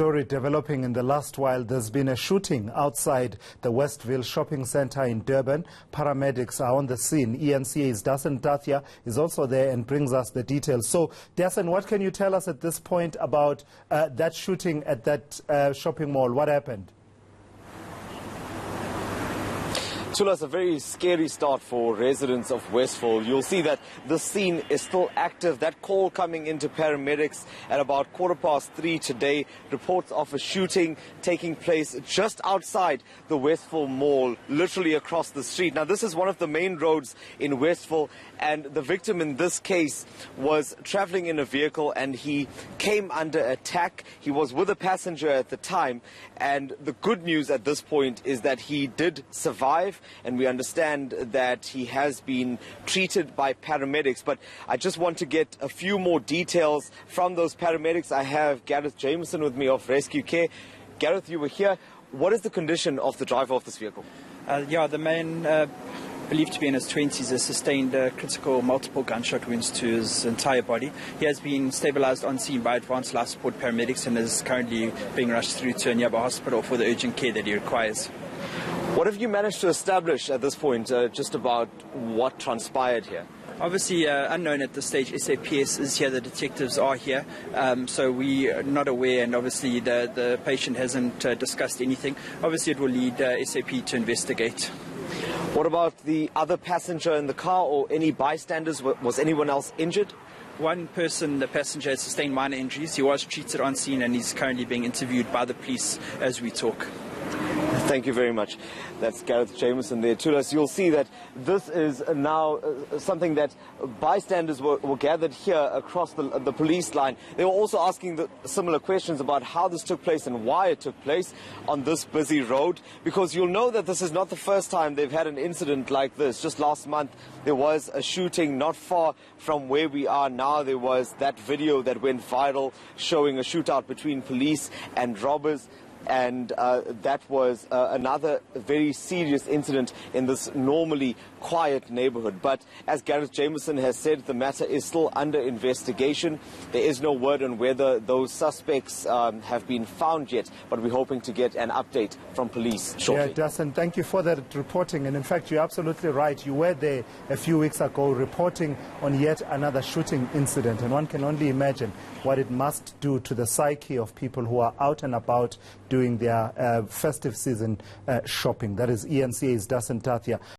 story developing in the last while. There's been a shooting outside the Westville Shopping Centre in Durban. Paramedics are on the scene. ENCA's Dasan Tathia is also there and brings us the details. So, Dasan, what can you tell us at this point about that shooting at that shopping mall? What happened? Tula's a very scary start for residents of Westville. You'll see that the scene is still active. That call coming into paramedics at about 3:15 today, reports of a shooting taking place just outside the Westville Mall, literally across the street. Now, this is one of the main roads in Westville, and the victim in this case was traveling in a vehicle and he came under attack. He was with a passenger at the time, and the good news at this point is that he did survive, and we understand that he has been treated by paramedics. But I just want to get a few more details from those paramedics. I have Gareth Jameson with me of Rescue Care. Gareth, you were here. What is the condition of the driver of this vehicle? The man, believed to be in his 20s, has sustained critical multiple gunshot wounds to his entire body. He has been stabilized on scene by advanced life support paramedics and is currently being rushed through to a nearby hospital for the urgent care that he requires. What have you managed to establish at this point just about what transpired here? Obviously, unknown at this stage. SAPS is here, the detectives are here, so we are not aware, and obviously the patient hasn't discussed anything. Obviously, it will lead SAP to investigate. What about the other passenger in the car or any bystanders? Was anyone else injured? One person, the passenger, has sustained minor injuries. He was treated on scene and he's currently being interviewed by the police as we talk. Thank you very much. That's Gareth Jameson there. Tulas, you'll see that this is now something that bystanders were gathered here across the police line. They were also asking similar questions about how this took place and why it took place on this busy road, because you'll know that this is not the first time they've had an incident like this. Just last month there was a shooting not far from where we are now. There was that video that went viral showing a shootout between police and robbers. And that was another very serious incident in this normally quiet neighborhood. But as Gareth Jameson has said, the matter is still under investigation. There is no word on whether those suspects have been found yet, but we're hoping to get an update from police shortly. Yeah, Dasan, thank you for that reporting. And in fact, you're absolutely right. You were there a few weeks ago reporting on yet another shooting incident. And one can only imagine what it must do to the psyche of people who are out and about doing their festive season shopping. That is ENCA's Dasan Tathia.